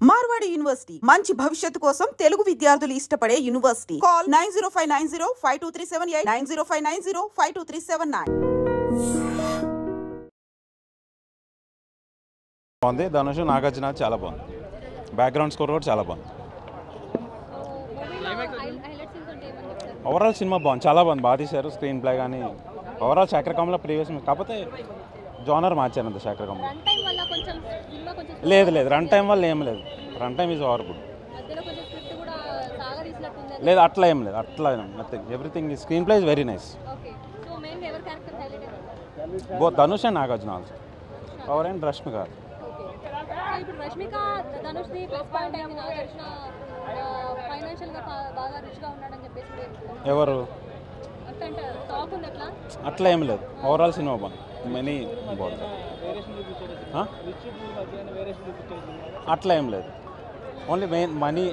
Marwadi university మంచి భవిష్యత్తు కోసం తెలుగు విద్యార్థులు ఇష్టపడే యూనివర్సిటీ. కాల్ 9059052378 9059052379. బాగుంది. ధనుష్ నాగార్జున చాలా బాగుంది. బ్యాక్గ్రౌండ్ స్కోర్ కూడా చాలా బాగుంది. ఓవరాల్ సినిమా బాగుంది, చాలా బాగుంది. బాగా తీశారు. స్క్రీన్ ప్లే కానీ ఓవరాల్ శేఖర్ కమల ప్రీవియస్ కాకపోతే జోనర్ మార్చారు అంత శేఖర్ కమల. లేదు రన్ టైం వల్ల ఏం లేదు. Run time is over good. లేదు అట్లా ఏం లేదు, అట్లా నథింగ్. ఎవ్రీథింగ్ ఈ screen play is very nice. Both Dhanush and Nagarjuna also. Power and Rashmika. ఎవరు అట్లా ఏం లేదు. ఓవరాల్ సినిమా బాగుంది. మనీ బాగుంది. అట్లా ఏం లేదు. ఓన్లీ మెయిన్ మనీ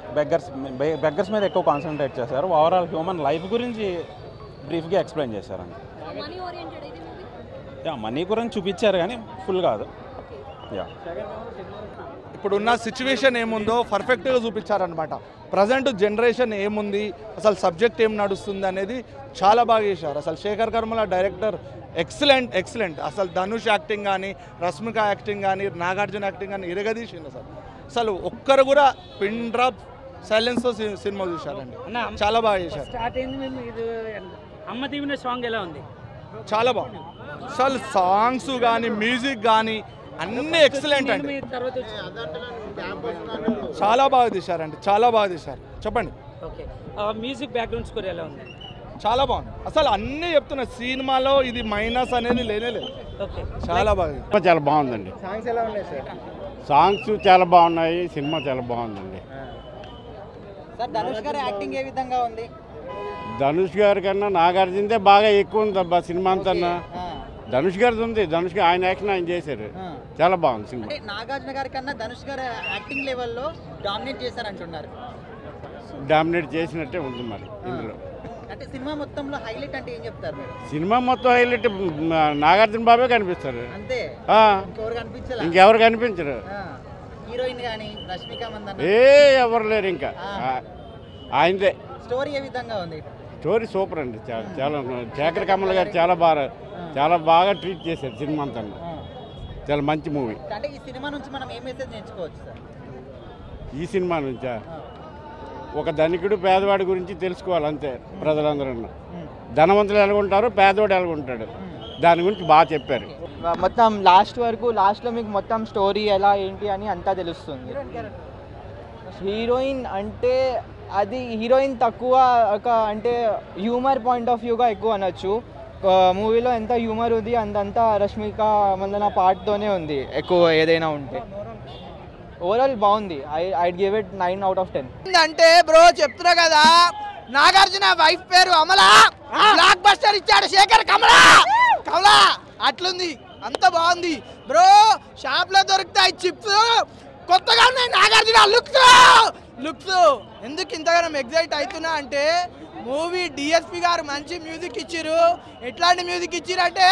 బెగ్గర్స్ మీద ఎక్కువ కాన్సన్ట్రేట్ చేశారు. ఓవరాల్ హ్యూమన్ లైఫ్ గురించి బ్రీఫ్గా ఎక్స్ప్లెయిన్ చేశారండి. మనీ గురించి చూపించారు కానీ ఫుల్ కాదు. ఇప్పుడున్న సిచ్యువేషన్ ఏముందో పర్ఫెక్ట్గా చూపించారనమాట. ప్రజెంట్ జనరేషన్ ఏముంది, అసలు సబ్జెక్ట్ ఏం నడుస్తుంది అనేది చాలా బాగా చేశారు. అసలు శేఖర్ కమల డైరెక్టర్ ఎక్సలెంట్. అసలు ధనుష్ యాక్టింగ్ కానీ, రష్మిక యాక్టింగ్ కానీ, నాగార్జున యాక్టింగ్ కానీ ఇరగదీసింది. అసలు ఒక్కరు కూడా పిన్ డ్రాప్ సైలెన్స్తో సినిమా చూశారండి. చాలా బాగా చేశారు. సాంగ్ ఎలా ఉంది? చాలా బాగుంది. అసలు సాంగ్స్ కానీ మ్యూజిక్ కానీ అన్నీ ఎక్సలెంట్ అండి. చాలా బాగా తీశారండి, చాలా బాగా తీశారు. చెప్పండి. ఓకే, మ్యూజిక్ బ్యాక్గ్రౌండ్ స్కోర్ ఎలా ఉంది? చాలా బాగుంది. అసలు అన్నీ చెప్తున్నా, సినిమాలో ఇది మైనస్ అనేది లేనేలేదు. చాలా బాగా చాలా బాగుందండి. సాంగ్స్ ఎలా ఉన్నాయి సార్? సాంగ్స్ చాలా బాగున్నాయి. సినిమా చాలా బాగుందండి. సార్ ధనుష్ గారి యాక్టింగ్ ఏ విధంగా ఉంది? ధనుష్ గారి కన్నా నాగార్జునదే బాగా ఎక్కువ ఉంది అబ్బా సినిమా అంతా. ధనుష్ గారిది ఉంది. ధనుష్ గారు ఆయన యాక్షన్ ఆయన చేశారు. చాలా బాగుంది సినిమా. నాగార్జున గారి కన్నా ధనుష్ గారు యాక్టింగ్ లెవెల్లో డామినేట్ చేశారంటున్నారు. డామినేట్ చేసినట్టే ఉంది మరి ఇందులో. అంటే సినిమా మొత్తంలో హైలైట్ అంటే ఏం చెప్తారు మీరు? సినిమా మొత్తం హైలైట్ నాగార్జున బాబే కనిపిస్తారు. అంతే, ఇంకెవరు ఇంకెవరు కనిపించరు. హీరోయిన్ కానీ రష్మిక మందన్న ఎవరు లేరు ఇంకా. ఆయనదే. స్టోరీ ఏ విధంగా ఉంది? స్టోరీ సూపర్ అండి. చాలా శేఖర్ కమల గారు చాలా బాగా ట్రీట్ చేశారు సినిమా అంతా. చాలా మంచి మూవీ. అంటే ఈ సినిమా నుంచి మనం ఏ మెసేజ్ నేర్చుకోవచ్చు సార్? ఈ సినిమా నుంచా ఒక ధనికుడు పేదవాడి గురించి తెలుసుకోవాలి అంతే. ప్రజలందరూ ధనవంతులు ఎలాగుంటారు, పేదవాడు ఎలాగుంటాడు, దాని గురించి బాగా చెప్పారు. మొత్తం లాస్ట్లో మీకు మొత్తం స్టోరీ ఎలా ఏంటి అని అంతా తెలుస్తుంది. హీరోయిన్ అంటే అది హీరోయిన్ తక్కువ అంటే హ్యూమర్ పాయింట్ ఆఫ్ వ్యూగా ఎక్కువ అనొచ్చు. మూవీలో ఎంత హ్యూమర్ ఉంది అంతంతా రష్మిక మందన పార్ట్తోనే ఉంది ఎక్కువ ఏదైనా ఉంటే. ఓవరాల్ బాగుంది. I give it 9 out of 10. అంటే బ్రో చెప్తున్నా కదా, నాగార్జున వైఫ్ పేరు అమలా, బ్లాక్ బస్టర్ ఇచ్చాడు శేఖర్ కమల. అట్లుంది, అంత బాగుంది బ్రో. షాప్ లో దొరుకుతాయి చిప్స్, కొత్తగా ఉన్నాయి నాగార్జున లుక్స్. ఎందుకు ఇంతగానో ఎగ్జైట్ అవుతున్నా అంటే మూవీ డిఎస్పి గారు మంచి మ్యూజిక్ ఇచ్చిరు. ఎట్లాంటి మ్యూజిక్ ఇచ్చిరు అంటే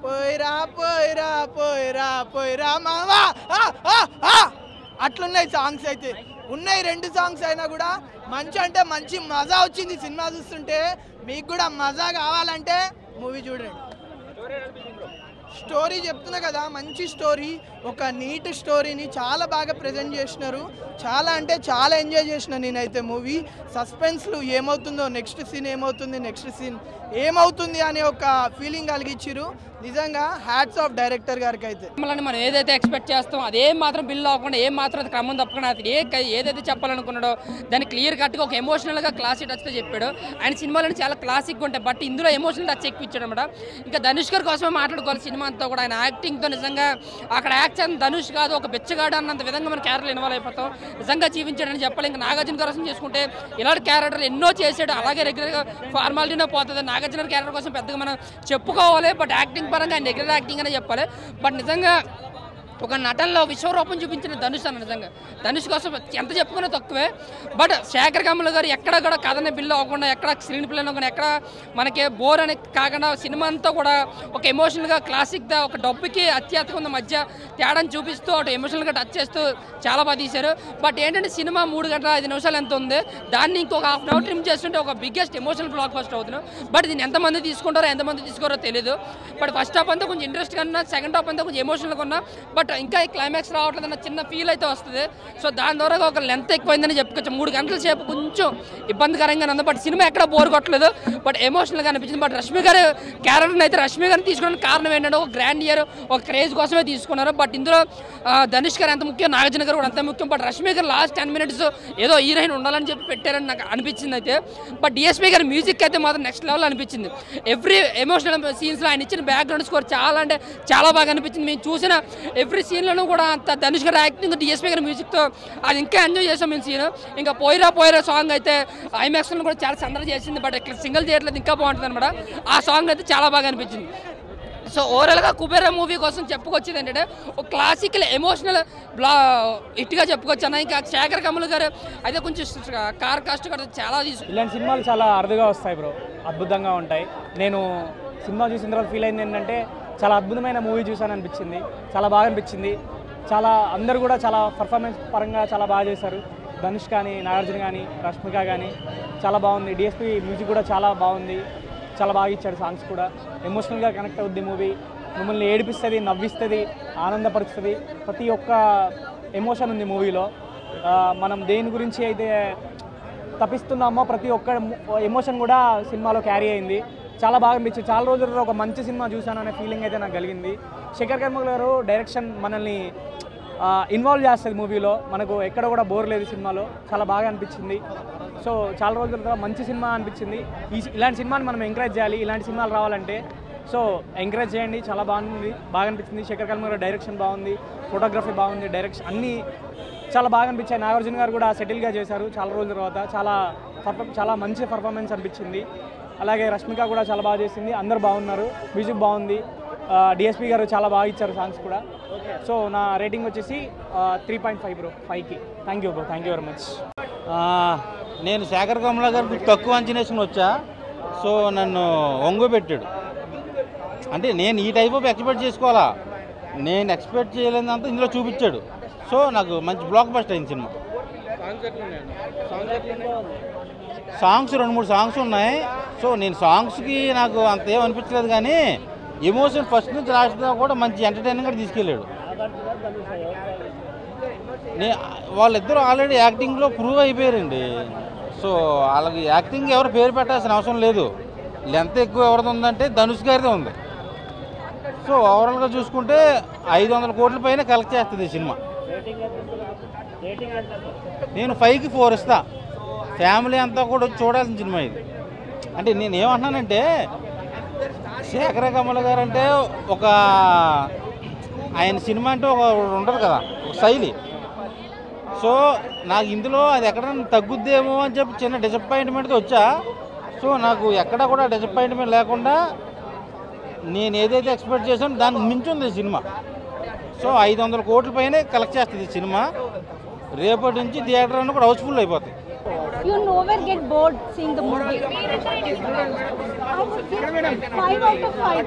పోయిరా పోయిరా పోయిరా పోయిరా మావా అట్లున్నాయి సాంగ్స్. అయితే ఉన్నాయి 2 సాంగ్స్ అయినా కూడా మంచి అంటే మంచి మజా వచ్చింది సినిమా చూస్తుంటే. మీకు కూడా మజా కావాలంటే మూవీ చూడండి. స్టోరీ చెప్తున్నా కదా, మంచి స్టోరీ, ఒక నీట్ స్టోరీని చాలా బాగా ప్రజెంట్ చేసినారు. చాలా అంటే చాలా ఎంజాయ్ చేసిన నేనైతే మూవీ. సస్పెన్స్లు ఏమవుతుందో, నెక్స్ట్ సీన్ ఏమవుతుంది అనే ఒక ఫీలింగ్ కలిగించారు. నిజంగా హ్యాట్స్ ఆఫ్ డైరెక్టర్ గారికి. అయితే మనం ఏదైతే ఎక్స్పెక్ట్ చేస్తాం అదే మాత్రం బిల్ అవ్వకుండా, ఏం మాత్రం అది క్రమం తప్పకుండా అతను ఏదైతే చెప్పాలనుకున్నాడో దాన్ని క్లియర్ కట్గా ఒక ఎమోషనల్గా క్లాసిక్ టచ్తో చెప్పాడు. ఆయన సినిమాలను చాలా క్లాసిక్గా ఉంటాయి, బట్ ఇందులో ఎమోషనల్ టచ్ ఎక్కువ ఇచ్చాడు అనమాట. ఇంకా ధనుష్ గారి కోసమే మాట్లాడుకోవాలి సినిమా అంతా కూడా. ఆయన యాక్టింగ్తో నిజంగా అక్కడ యాక్షన్ ధనుష్ కాదు, ఒక బెచ్చగాడు అన్నంత విధంగా మన క్యారెక్టర్లు ఇన్వాల్వ్ అయిపోతాం. నిజంగా జీవించాడని చెప్పాలి. ఇంకా నాగార్జున కోసం చేసుకుంటే ఇలాంటి క్యారెక్టర్లు ఎన్నో చేశాడు. అలాగే రెగ్యులర్గా ఫార్మాలిటీనే పోతుంది. నాగార్జున క్యారెక్టర్ కోసం పెద్దగా మనం చెప్పుకోవాలి, బట్ యాక్టింగ్ పరంగా ఆయన రెగ్యులర్ యాక్టింగ్ అనే చెప్పాలి. బట్ నిజంగా ఒక నటనలో విశ్వరూపం చూపించిన ధనుష్ అన్న. నిజంగా ధనుష్ కోసం ఎంత చెప్పుకున్నా తక్కువే. బట్ శేఖర్ కమ్ముల గారు ఎక్కడ కూడా కథని బిల్లు అవ్వకుండా, ఎక్కడ స్క్రీన్ ప్లేలో కానీ ఎక్కడ మనకి బోర్ అని కాకుండా సినిమా అంతా కూడా ఒక ఎమోషనల్గా క్లాసిక్గా ఒక డబ్బుకి అత్యాత్మక మధ్య తేడాన్ని చూపిస్తూ అటు ఎమోషనల్గా టచ్ చేస్తూ చాలా బాగా తీశారు. బట్ ఏంటంటే సినిమా 3 గంటల 5 నిమిషాలు ఎంత ఉంది, దాన్ని ఇంకొక ½ అవర్ ట్రిమ్ చేస్తుంటే ఒక బిగ్గెస్ట్ ఎమోషనల్ బ్లాక్ బస్టర్ అవుతున్నాం. బట్ దీన్ని ఎంతమంది తీసుకుంటారో ఎంతమంది తీసుకోరో తెలియదు. బట్ ఫస్ట్ హాఫ్ అంతా కొంచెం ఇంట్రెస్ట్గా ఉన్నా, సెకండ్ హాఫ్ అంతా కొంచెం ఎమోషనల్గా ఉన్నా, బట్ ఇంకా క్లైమాక్స్ రావట్లేదు అన్న చిన్న ఫీల్ అయితే వస్తుంది. సో దాని ద్వారా ఒక లెంత్ ఎక్కువైందని చెప్పుకోవచ్చు. 3 గంటల సేపు కొంచెం ఇబ్బందికరంగా ఉంది. బట్ సినిమా ఎక్కడ బోర్ కొట్టలేదు, బట్ ఎమోషనల్గా అనిపించింది. బట్ రష్మి గారి క్యారెక్టర్ని అయితే రష్మి గారిని తీసుకోవడానికి కారణం ఏంటంటే ఒక గ్రాండ్ ఇయర్, ఒక క్రేజ్ కోసమే తీసుకున్నారు. బట్ ఇందులో ధనుష్ గారు ఎంత ముఖ్యం, నాగార్జున గారు కూడా అంత ముఖ్యం. బట్ రష్మి గారు లాస్ట్ 10 minutes ఏదో హీరోయిన్ ఉండాలని చెప్పి పెట్టారని నాకు అనిపించింది అయితే. బట్ డిఎస్పీ గారి మ్యూజిక్ అయితే మాత్రం నెక్స్ట్ లెవెల్ అనిపించింది. ఎవ్రీ ఎమోషనల్ సీన్స్లో ఆయన ఇచ్చిన బ్యాక్గ్రౌండ్ స్కోర్ చాలా అంటే చాలా బాగా అనిపించింది. మేము చూసిన ఎవ్రీ సీన్లోనూ కూడా అంత ధనుష్ గారి యాక్టింగ్, డిఎస్పీ గారి మ్యూజిక్తో అది ఇంకా ఎంజాయ్ చేసాం మేము సీన్. ఇంకా పోయిరా సాంగ్ అయితే ఐమాక్స్లో కూడా చాలా సందడి చేసింది. బట్ ఇక్కడ సింగిల్ థియేటర్లో ఇంకా బాగుంటుంది అనమాట. ఆ సాంగ్ అయితే చాలా బాగా అనిపించింది. సో ఓవరాల్గా కుబేరా మూవీ కోసం చెప్పుకొచ్చేది ఏంటంటే ఒక క్లాసికల్ ఎమోషనల్ హిట్గా చెప్పుకోవచ్చు అన్న. ఇంకా శేఖర్ కమ్ముల గారు అయితే కొంచెం కార్ కాస్ట్ కూడా చాలా ఇలాంటి సినిమాలు చాలా అరుదుగా వస్తాయి బ్రో, అద్భుతంగా ఉంటాయి. నేను సినిమా చూసిన తర్వాత ఫీల్ అయింది ఏంటంటే చాలా అద్భుతమైన మూవీ చూసాను అనిపించింది, చాలా బాగా అనిపించింది. చాలా అందరూ కూడా చాలా పర్ఫార్మెన్స్ పరంగా చాలా బాగా చేశారు. ధనుష్ కానీ, నాగార్జున కానీ, రష్మిక కానీ చాలా బాగుంది. డిఎస్పీ మ్యూజిక్ కూడా చాలా బాగుంది, చాలా బాగా ఇచ్చాడు. సాంగ్స్ కూడా ఎమోషనల్గా కనెక్ట్ అవుద్ది మూవీ. మిమ్మల్ని ఏడిపిస్తుంది, నవ్విస్తుంది, ఆనందపరుస్తుంది. ప్రతి ఒక్క ఎమోషన్ ఉంది మూవీలో. మనం దేని గురించి అయితే తప్పిస్తున్నామో ప్రతి ఒక్క ఎమోషన్ కూడా సినిమాలో క్యారీ అయింది. చాలా బాగా అనిపించింది. చాలా రోజుల్లో ఒక మంచి సినిమా చూశాను అనే ఫీలింగ్ అయితే నాకు కలిగింది. శేఖర్ కమ్ముల గారు డైరెక్షన్ మనల్ని ఇన్వాల్వ్ చేస్తుంది మూవీలో. మనకు ఎక్కడ కూడా బోర్ లేదు సినిమాలో, చాలా బాగా అనిపించింది. సో చాలా రోజుల తర్వాత మంచి సినిమా అనిపించింది. ఇలాంటి సినిమాని మనం ఎంకరేజ్ చేయాలి, ఇలాంటి సినిమాలు రావాలంటే. సో ఎంకరేజ్ చేయండి, చాలా బాగుంది, బాగా అనిపించింది. శేఖర్ కమ్ముల గారు డైరెక్షన్ బాగుంది, ఫోటోగ్రఫీ బాగుంది, డైరెక్షన్ అన్నీ చాలా బాగా అనిపించాయి. నాగార్జున గారు కూడా సెటిల్గా చేశారు చాలా రోజుల తర్వాత. చాలా మంచి పర్ఫార్మెన్స్ అనిపించింది. అలాగే రష్మిక కూడా చాలా బాగా చేసింది. అందరూ బాగున్నారు, మ్యూజిక్ బాగుంది. డిఎస్పీ గారు చాలా బాగా ఇచ్చారు సాంగ్స్ కూడా. సో నా రేటింగ్ వచ్చేసి 3.5 బ్రో, 5కి. Thank you bro, thank you very much. నేను శేఖర్ కమ్ముల గారికి తక్కువ అంచనేసుకుని వచ్చా. సో నన్ను ఒంగోబెట్టాడు. అంటే నేను ఈ టైప్ ఆఫ్ ఎక్స్పెక్ట్ చేసుకోవాలా, నేను ఎక్స్పెక్ట్ చేయలేదంతా ఇందులో చూపించాడు. సో నాకు మంచి బ్లాక్ బస్టర్ అయింది సినిమా. సాంగ్స్ 2-3 సాంగ్స్ ఉన్నాయి. సో నేను సాంగ్స్కి నాకు అంత ఏం అనిపించలేదు, కానీ ఎమోషన్ ఫస్ట్ నుంచి లాస్ట్ దాకా కూడా మంచి ఎంటర్టైనింగ్గా తీసుకెళ్ళాడు. వాళ్ళిద్దరూ ఆల్రెడీ యాక్టింగ్లో ప్రూవ్ అయిపోయారండి. సో వాళ్ళకి యాక్టింగ్ ఎవరు పేరు పెట్టాల్సిన అవసరం లేదు. లెంత్ ఎక్కువ ఎవరిది ఉందంటే ధనుష్ గారిదే ఉంది. సో ఓవరాల్గా చూసుకుంటే 500 కోట్ల పైన కలెక్ట్ చేస్తుంది ఈ సినిమా. నేను 5కి 4 ఇస్తా. ఫ్యామిలీ అంతా కూడా వచ్చి చూడాల్సిన సినిమా ఇది. అంటే నేను ఏమంటున్నానంటే శేఖర్ కమ్ముల గారు అంటే ఒక ఆయన సినిమా అంటే ఒక ఉంటుంది కదా, ఒక శైలి. సో నాకు ఇందులో అది ఎక్కడైనా తగ్గుద్దేమో అని చెప్పి చిన్న డిసప్పాయింట్మెంట్తో వచ్చా. సో నాకు ఎక్కడ కూడా డిసప్పాయింట్మెంట్ లేకుండా నేను ఏదైతే ఎక్స్పెక్ట్ చేశానో దానికి మించి ఉంది సినిమా. సో 500 కోట్ల పైనే కలెక్ట్ చేస్తుంది సినిమా. రేపటి నుంచి థియేటర్ అన్నీ కూడా హౌస్ఫుల్ అయిపోతాయి. You never get bored seeing the movie. I would give 5 out of 5.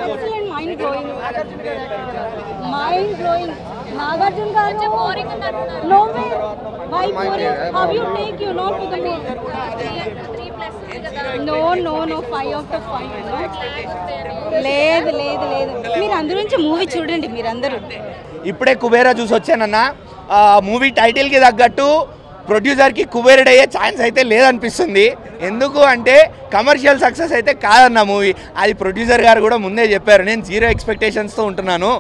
Excellent, mind blowing. Mind blowing. Nagarjuna garu. No way. Why boring? How you take you not to the movie? 3+. No. 5 out of 5. లేదు మీరు అందరూ నుంచి movie చూడండి. మీరందరూ ఇప్పుడే కుబేరా చూసి వచ్చానన్నా. Movie టైటిల్కి తగ్గట్టు ప్రొడ్యూసర్కి కుబేరుడు అయ్యే ఛాన్స్ అయితే లేదనిపిస్తుంది. ఎందుకు అంటే కమర్షియల్ సక్సెస్ అయితే కాదన్న మూవీ. అది ప్రొడ్యూసర్ గారు కూడా ముందే చెప్పారు. నేను 0 ఎక్స్పెక్టేషన్స్తో ఉంటున్నాను.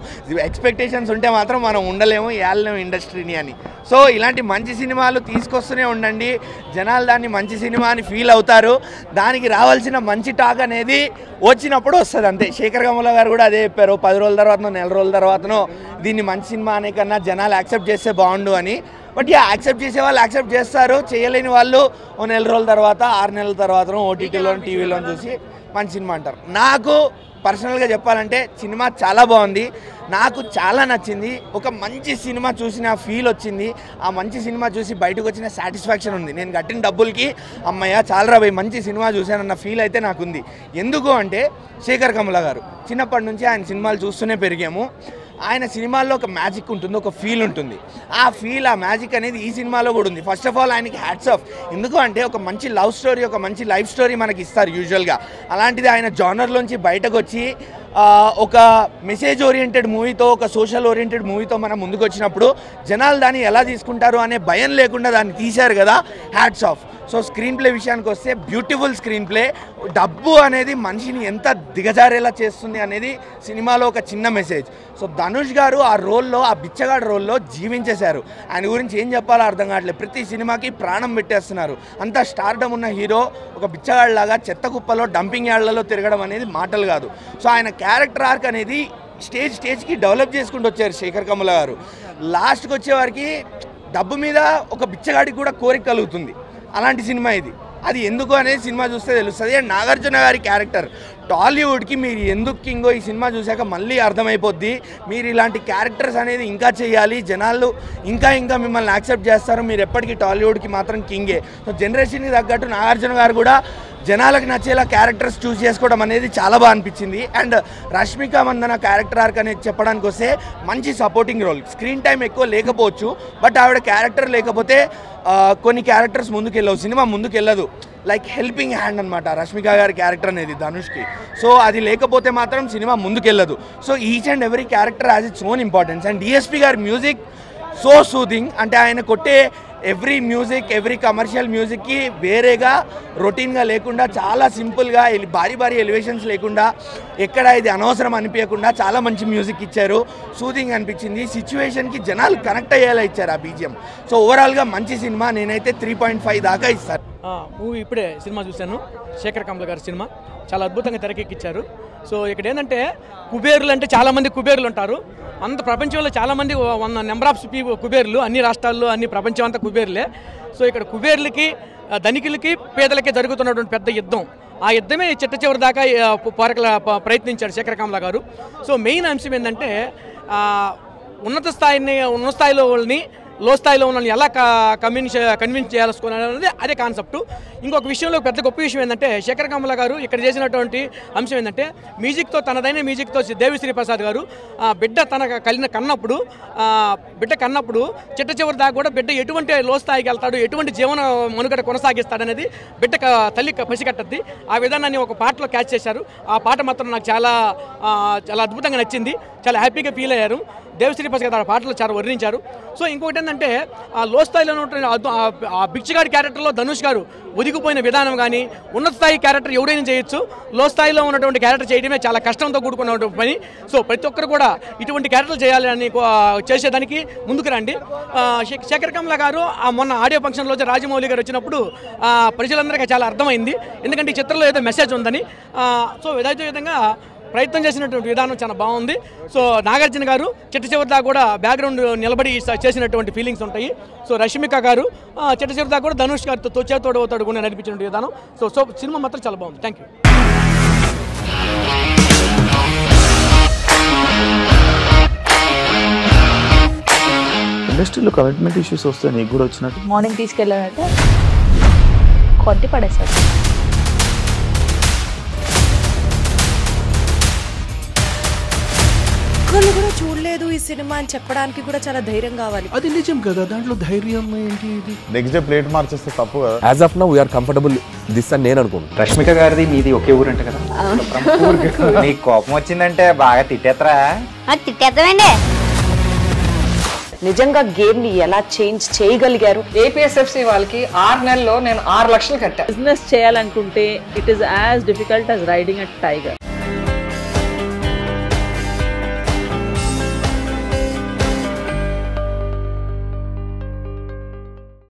ఎక్స్పెక్టేషన్స్ ఉంటే మాత్రం మనం ఉండలేము, ఏళ్ళలేము ఇండస్ట్రీని అని. సో ఇలాంటి మంచి సినిమాలు తీసుకొస్తూనే ఉండండి. జనాలు దాన్ని మంచి సినిమా అని ఫీల్ అవుతారు. దానికి రావాల్సిన మంచి టాక్ అనేది వచ్చినప్పుడు వస్తుంది అంతే. శేఖర్ కమ్ముల గారు కూడా అదే చెప్పారు. 10 రోజుల తర్వాతనో, నెల రోజుల తర్వాతనో దీన్ని మంచి సినిమా అనే కన్నా జనాలు యాక్సెప్ట్ చేస్తే బాగుండు అని. బట్ యాక్సెప్ట్ చేసే వాళ్ళు యాక్సెప్ట్ చేస్తారు, చేయలేని వాళ్ళు ఓ నెల రోజుల తర్వాత, 6 నెలల తర్వాత ఓటీటీలో, టీవీలో చూసి మంచి సినిమా అంటారు. నాకు పర్సనల్గా చెప్పాలంటే సినిమా చాలా బాగుంది. నాకు చాలా నచ్చింది. ఒక మంచి సినిమా చూసిన ఫీల్ వచ్చింది. ఆ మంచి సినిమా చూసి బయటకు వచ్చిన సాటిస్ఫాక్షన్ ఉంది. నేను కట్టిన డబ్బులకి అమ్మయ్య చాలా భయ్ మంచి సినిమా చూశానన్న ఫీల్ అయితే నాకుంది. ఎందుకు అంటే శేఖర్ కమల గారు చిన్నప్పటి నుంచి ఆయన సినిమాలు చూస్తూనే పెరిగాము. ఆయన సినిమాల్లో ఒక మ్యాజిక్ ఉంటుంది, ఒక ఫీల్ ఉంటుంది. ఆ ఫీల్, ఆ మ్యాజిక్ అనేది ఈ సినిమాలో కూడా ఉంది. ఫస్ట్ ఆఫ్ ఆల్ ఆయనకి హ్యాట్స్ ఆఫ్. ఎందుకు అంటే ఒక మంచి లవ్ స్టోరీ, ఒక మంచి లైఫ్ స్టోరీ మనకి ఇస్తారు యూజువల్గా. అలాంటిది ఆయన జానర్లోంచి బయటకు వచ్చి ఒక మెసేజ్ ఓరియంటెడ్ మూవీతో, ఒక సోషల్ ఓరియంటెడ్ మూవీతో మనం ముందుకు వచ్చినప్పుడు జనాలు దాన్ని ఎలా తీసుకుంటారు అనే భయం లేకుండా దాన్ని తీశారు కదా, hats off. So screen play విషయానికి వస్తే బ్యూటిఫుల్ స్క్రీన్ ప్లే. డబ్బు అనేది మనిషిని ఎంత దిగజారేలా చేస్తుంది అనేది సినిమాలో ఒక చిన్న మెసేజ్. సో ధనుష్ గారు ఆ రోల్లో, ఆ బిచ్చగాడు రోల్లో జీవించేశారు. ఆయన గురించి ఏం చెప్పాలో అర్థం కావట్లేదు. ప్రతి సినిమాకి ప్రాణం పెట్టేస్తున్నారు. అంత స్టార్డమ్ ఉన్న హీరో ఒక బిచ్చగాడిలాగా చెత్త కుప్పలో, డంపింగ్ యార్డ్లలో తిరగడం అనేది మాటలు కాదు. సో ఆయన క్యారెక్టర్ ఆర్క్ అనేది స్టేజ్కి డెవలప్ చేసుకుంటూ వచ్చారు శేఖర్ కమల గారు. లాస్ట్కి వచ్చేవారికి డబ్బు మీద ఒక బిచ్చగాడికి కూడా కోరిక కలుగుతుంది. అలాంటి సినిమా ఇది. అది ఎందుకు అనేది సినిమా చూస్తే తెలుస్తుంది. అండ్ నాగార్జున గారి క్యారెక్టర్ టాలీవుడ్కి మీరు ఎందుకు కింగో ఈ సినిమా చూశాక మళ్ళీ అర్థమైపోద్ది. మీరు ఇలాంటి క్యారెక్టర్స్ అనేది ఇంకా చేయాలి, జనాలు ఇంకా మిమ్మల్ని యాక్సెప్ట్ చేస్తారు. మీరు ఎప్పటికీ టాలీవుడ్కి మాత్రం కింగే. సో జనరేషన్కి తగ్గట్టు నాగార్జున గారు కూడా జనాలకు నచ్చేలా క్యారెక్టర్స్ చూస్ చేసుకోవడం అనేది చాలా బాగా అనిపించింది. And Rashmika Mandanna character arc అనేది చెప్పడానికి వస్తే మంచి సపోర్టింగ్ రోల్. స్క్రీన్ టైం ఎక్కువ లేకపోవచ్చు, బట్ ఆవిడ క్యారెక్టర్ లేకపోతే కొన్ని క్యారెక్టర్స్ ముందుకెళ్ళవు, సినిమా ముందుకెళ్ళదు. లైక్ హెల్పింగ్ హ్యాండ్ అనమాట రష్మిక గారి క్యారెక్టర్ అనేది ధనుష్కి. సో అది లేకపోతే మాత్రం సినిమా ముందుకెళ్ళదు. So each and every character has its own importance. And DSP గారి మ్యూజిక్ సో సూదింగ్. అంటే ఆయన కొట్టే ఎవ్రీ మ్యూజిక్, ఎవ్రీ కమర్షియల్ మ్యూజిక్కి వేరేగా రొటీన్గా లేకుండా చాలా సింపుల్గా, భారీ ఎలివేషన్స్ లేకుండా, ఎక్కడ ఇది అనవసరం అనిపించకుండా చాలా మంచి మ్యూజిక్ ఇచ్చారు. సూదింగ్ అనిపించింది. సిచ్యువేషన్కి జనాలు కనెక్ట్ అయ్యేలా ఇచ్చారు ఆ బీజిఎం. సో ఓవరాల్గా మంచి సినిమా. నేనైతే 3.5 దాకా ఇస్తాను. మూవీ ఇప్పుడే సినిమా చూశాను, శేఖర్ కమల గారి సినిమా. చాలా అద్భుతంగా తెరకెక్కించారు. సో ఇక్కడ ఏంటంటే కుబేరులు అంటే చాలామంది కుబేరులు ఉంటారు. అంత ప్రపంచంలో చాలామంది నెంబర్ ఆఫ్ కుబేరులు, అన్ని రాష్ట్రాల్లో, అన్ని ప్రపంచం అంతా కుబేరులే. సో ఇక్కడ కుబేరులకి, ధనికులకి, పేదలకి జరుగుతున్నటువంటి పెద్ద యుద్ధం. ఆ యుద్ధమే చిట్ట చివరి దాకా ప్రయత్నించాడు శేఖర్ కమల గారు. సో మెయిన్ అంశం ఏంటంటే ఉన్నత స్థాయిలో వాళ్ళని, లో స్థాయిలో ఉన్న ఎలా కన్విన్స్ చేయాలనుకున్నది అదే కాన్సెప్ట్. ఇంకొక విషయంలో పెద్ద గొప్ప విషయం ఏంటంటే శేఖర్ కమల గారు ఇక్కడ చేసినటువంటి అంశం ఏంటంటే మ్యూజిక్తో, తనదైన మ్యూజిక్తో దేవిశ్రీ ప్రసాద్ గారు బిడ్డ కన్నప్పుడు చిట్ట చివరి దాకా కూడా బిడ్డ ఎటువంటి లో స్థాయికి వెళ్తాడు, ఎటువంటి జీవన మనుగడ కొనసాగిస్తాడనేది బిడ్డ తల్లి పసిగట్టద్ది. ఆ విధానాన్ని ఒక పాటలో క్యాచ్ చేశారు. ఆ పాట మాత్రం నాకు చాలా అద్భుతంగా నచ్చింది. చాలా హ్యాపీగా ఫీల్ అయ్యారు. దేవశ్రీ ప్రసాద్ గారు పాటలు చాలా వర్ణించారు. సో ఇంకొకటి ఏంటంటే ఆ లో స్థాయిలో ఉన్నటువంటి ఆ బిచ్చగాడి క్యారెక్టర్లో ధనుష్ గారు ఒదిగిపోయిన విధానం కానీ, ఉన్నత స్థాయి క్యారెక్టర్ ఎవరైనా చేయొచ్చు, లో స్థాయిలో ఉన్నటువంటి క్యారెక్టర్ చేయడమే చాలా కష్టంతో కూడుకున్నటువంటి పని. సో ప్రతి ఒక్కరు కూడా ఇటువంటి క్యారెక్టర్లు చేయాలని చేసేదానికి ముందుకు రండి. శేఖర్ కమల గారు మొన్న ఆడియో ఫంక్షన్లో రాజమౌళి గారు వచ్చినప్పుడు ప్రజలందరికీ చాలా అర్థమైంది. ఎందుకంటే ఈ చిత్రంలో ఏదో మెసేజ్ ఉందని. సో ఇదైతే విధంగా ప్రయత్నం చేసినటువంటి విధానం చాలా బాగుంది. సో నాగార్జున గారు చిట్ట చివరి దాకా కూడా బ్యాక్గ్రౌండ్ నిలబడి చేసినటువంటి ఫీలింగ్స్ ఉంటాయి. సో రష్మిక గారు చిట్ట చివరి దాకా కూడా ధనుష్ గారితో చేతోడు కూడా నడిపించిన విధానం. సో సినిమా మాత్రం చాలా బాగుంది. Thank you. ఇండస్ట్రీలో కమిట్మెంట్ ఇష్యూస్ వస్తే నీకు కూడా వచ్చినట్టు? మార్నింగ్ తీసుకెళ్ళాలంటే కొట్టి పడేసారు. ఒక్కళ్ళు కూడా చూడలేదు ఈ సినిమా అని చెప్పడానికి కూడా చాలా ధైర్యం కావాలి. అది నిజం కదా, దాంట్లో ధైర్యం ఏంటి? నెక్స్ట్ డే ప్లేట్ మార్చేస్తే తప్పు కదా. As of now we are comfortable this అని నేను అనుకుంటున్నాను. రష్మిక గారిది మీది ఒకే ఊరు అంట కదా. నీకు కోపం వచ్చిందంటే బాగా తిట్టేత్తరా? తిట్టేద్దామండి. నిజంగా గేమ్ ని ఎలా చేంజ్ చేయగలిగారు? ఏపీఎస్ఎఫ్సి వాళ్ళకి 6 నెలల్లో నేను 6 లక్షలు కట్టా. బిజినెస్ చేయాలనుకుంటే it is as difficult as riding a tiger.